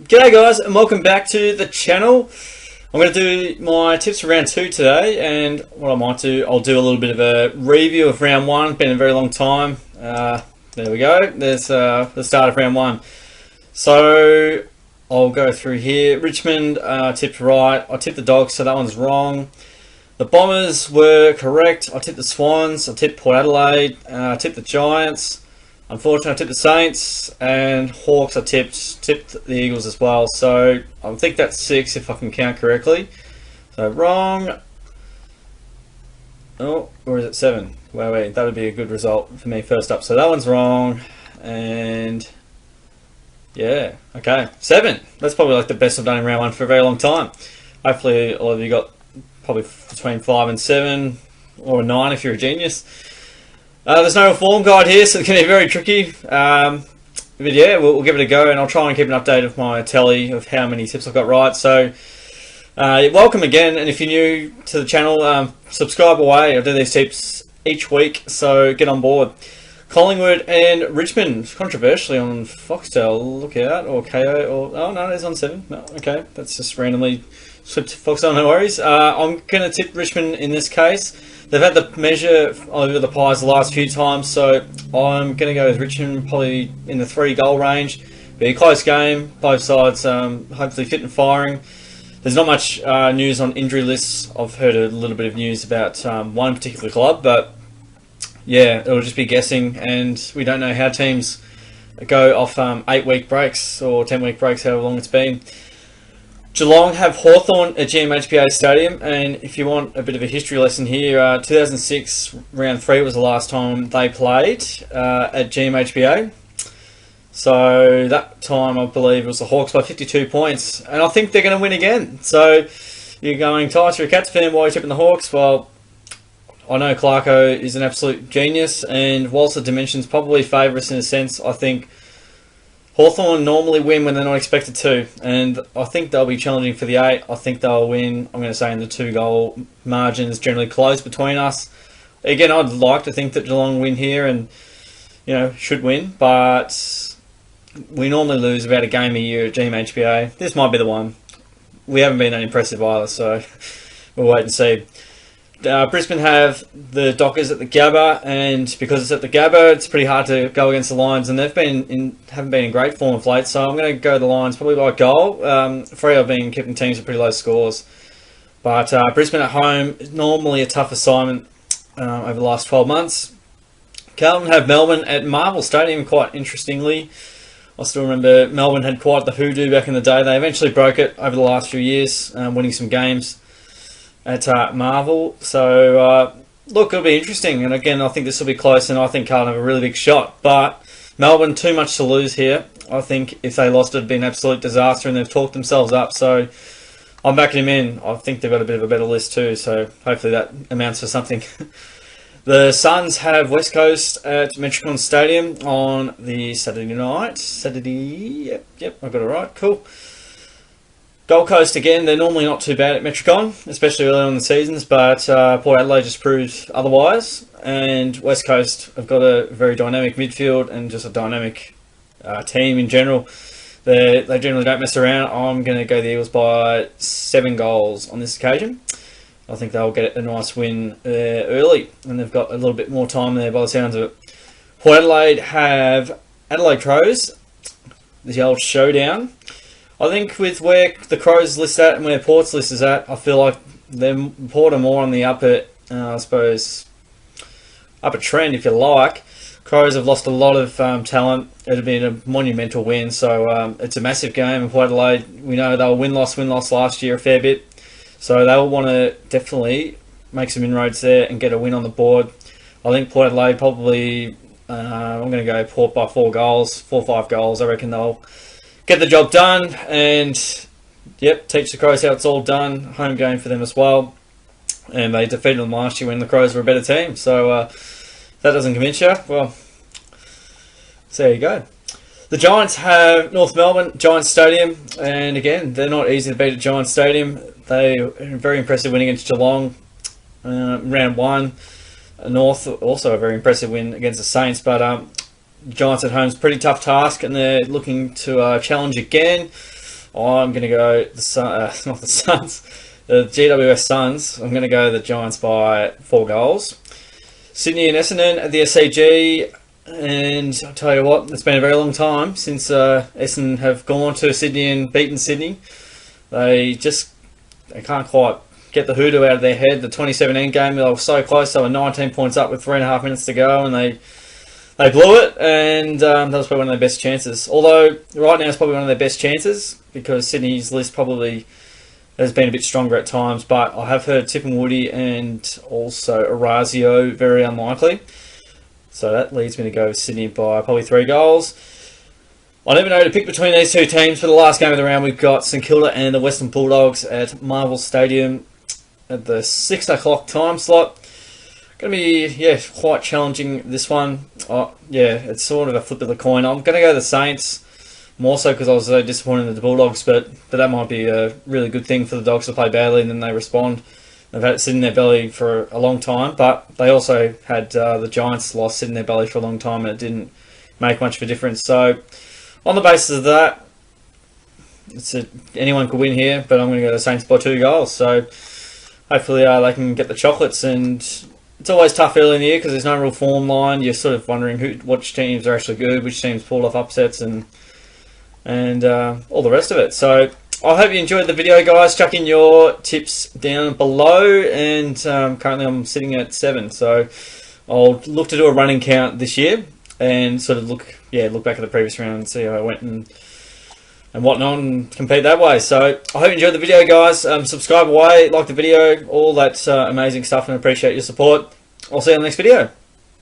G'day guys, and welcome back to the channel. I'm going to do my tips for round 2 today, and what I might do, I'll do a little bit of a review of round 1. Been a very long time. There we go, there's the start of round 1. So I'll go through here. Richmond tipped right, I tipped the Dogs, so that one's wrong. The Bombers were correct, I tipped the Swans, I tipped Port Adelaide, I tipped the Giants. Unfortunately, I tipped the Saints, and Hawks I tipped the Eagles as well. So I think that's 6 if I can count correctly. So wrong. Oh, or is it 7? Wait, that would be a good result for me first up. So that one's wrong, and yeah, okay, 7. That's probably like the best I've done in round 1 for a very long time. Hopefully, all of you got probably between 5 and 7, or 9 if you're a genius. There's no form guide here, so it's going to be very tricky. But yeah, we'll give it a go, and I'll try and keep an update of my tally of how many tips I've got right. So, welcome again, and if you're new to the channel, subscribe away. I do these tips each week, so get on board. Collingwood and Richmond, controversially on Foxtel, look out, or KO, or oh no, it's on 7. No, okay, that's just randomly slipped to Foxtel, no worries. I'm going to tip Richmond in this case. They've had the measure over the Pies the last few times, so I'm going to go with Richmond, probably in the 3-goal range. Be a close game, both sides hopefully fit and firing. There's not much news on injury lists. I've heard a little bit of news about one particular club, but yeah, it'll just be guessing, and we don't know how teams go off 8-week breaks or 10-week breaks, however long it's been. Geelong have Hawthorn at GMHBA Stadium, and if you want a bit of a history lesson here, 2006 round 3 was the last time they played at GMHBA. So that time I believe it was the Hawks by 52 points, and I think they're going to win again. So you're going, Tice, you're a Cats fan, why are you tipping the Hawks? Well, I know Clarko is an absolute genius, and whilst the dimensions probably favour us in a sense, I think Hawthorn normally win when they're not expected to, and I think they'll be challenging for the 8. I think they'll win, I'm going to say, in the 2-goal margin is generally close between us. Again, I'd like to think that Geelong win here and, you know, should win, but we normally lose about a game a year at GMHBA. This might be the one. We haven't been that impressive either, so we'll wait and see. Brisbane have the Dockers at the Gabba, and because it's at the Gabba, it's pretty hard to go against the Lions, and haven't been in great form of late, so I'm going to go the Lions probably by a goal. Freo have been keeping teams at pretty low scores, but Brisbane at home is normally a tough assignment over the last 12 months. Carlton have Melbourne at Marvel Stadium, quite interestingly. I still remember Melbourne had quite the hoodoo back in the day. They eventually broke it over the last few years, winning some games at Marvel. So look, it'll be interesting, and again I think this will be close, and I think Carlton have a really big shot, but Melbourne too much to lose here. I think if they lost, it'd be an absolute disaster, and they've talked themselves up, so I'm backing them in. I think they've got a bit of a better list too, so hopefully that amounts to something. The Suns have West Coast at Metricon Stadium on the Saturday night. Yep, I got it right, cool. Gold Coast, again, they're normally not too bad at Metricon, especially early on in the seasons, but Port Adelaide just proved otherwise, and West Coast have got a very dynamic midfield and just a dynamic team in general. They generally don't mess around. I'm going to go the Eagles by 7 goals on this occasion. I think they'll get a nice win early, and they've got a little bit more time there by the sounds of it. Port Adelaide have Adelaide Crows, the old showdown. I think with where the Crows list at and where Port's list is at, I feel like Port are more on the upper trend, if you like. Crows have lost a lot of talent. It'd been a monumental win, so it's a massive game. And Port Adelaide, we know they were win-loss last year a fair bit. So they'll want to definitely make some inroads there and get a win on the board. I think Port Adelaide probably, I'm going to go Port by 4 goals, 4 or 5 goals. I reckon they'll get the job done, and yep, teach the Crows how it's all done. Home game for them as well, and they defeated them last year when the Crows were a better team. So if that doesn't convince you, well, so there you go. The Giants have North Melbourne, Giants Stadium, and again, they're not easy to beat at Giants Stadium. They had a very impressive win against Geelong round 1. North also a very impressive win against the Saints, but Giants at home is a pretty tough task, and they're looking to challenge again. I'm going to go not the Suns, the GWS Suns. I'm going to go the Giants by 4 goals. Sydney and Essendon at the SCG, and I'll tell you what, it's been a very long time since Essendon have gone to Sydney and beaten Sydney. They can't quite get the hoodoo out of their head. The 2017 game, they were so close. They were 19 points up with 3.5 minutes to go, and they blew it, and that was probably one of their best chances. Although, right now it's probably one of their best chances, because Sydney's list probably has been a bit stronger at times, but I have heard Tip and Woody and also Orazio very unlikely. So that leads me to go with Sydney by probably 3 goals. I never know to pick between these two teams. For the last game of the round, we've got St Kilda and the Western Bulldogs at Marvel Stadium at the 6 o'clock time slot. Going to be, quite challenging, this one. It's sort of a flip of the coin. I'm going to go the Saints, more so because I was so disappointed in the Bulldogs, but that might be a really good thing for the Dogs to play badly and then they respond. They've had it sit in their belly for a long time, but they also had the Giants loss sit in their belly for a long time, and it didn't make much of a difference. So, on the basis of that, anyone could win here, but I'm going to go the Saints by 2 goals. So, hopefully they can get the chocolates, and it's always tough early in the year because there's no real form line. You're sort of wondering which teams are actually good, which teams pulled off upsets, and all the rest of it. So I hope you enjoyed the video, guys. Chuck in your tips down below, and currently I'm sitting at 7. So I'll look to do a running count this year and sort of look back at the previous round and see how I went and whatnot, and compete that way. So I hope you enjoyed the video, guys. Subscribe away, like the video, all that amazing stuff, and appreciate your support. I'll see you on the next video.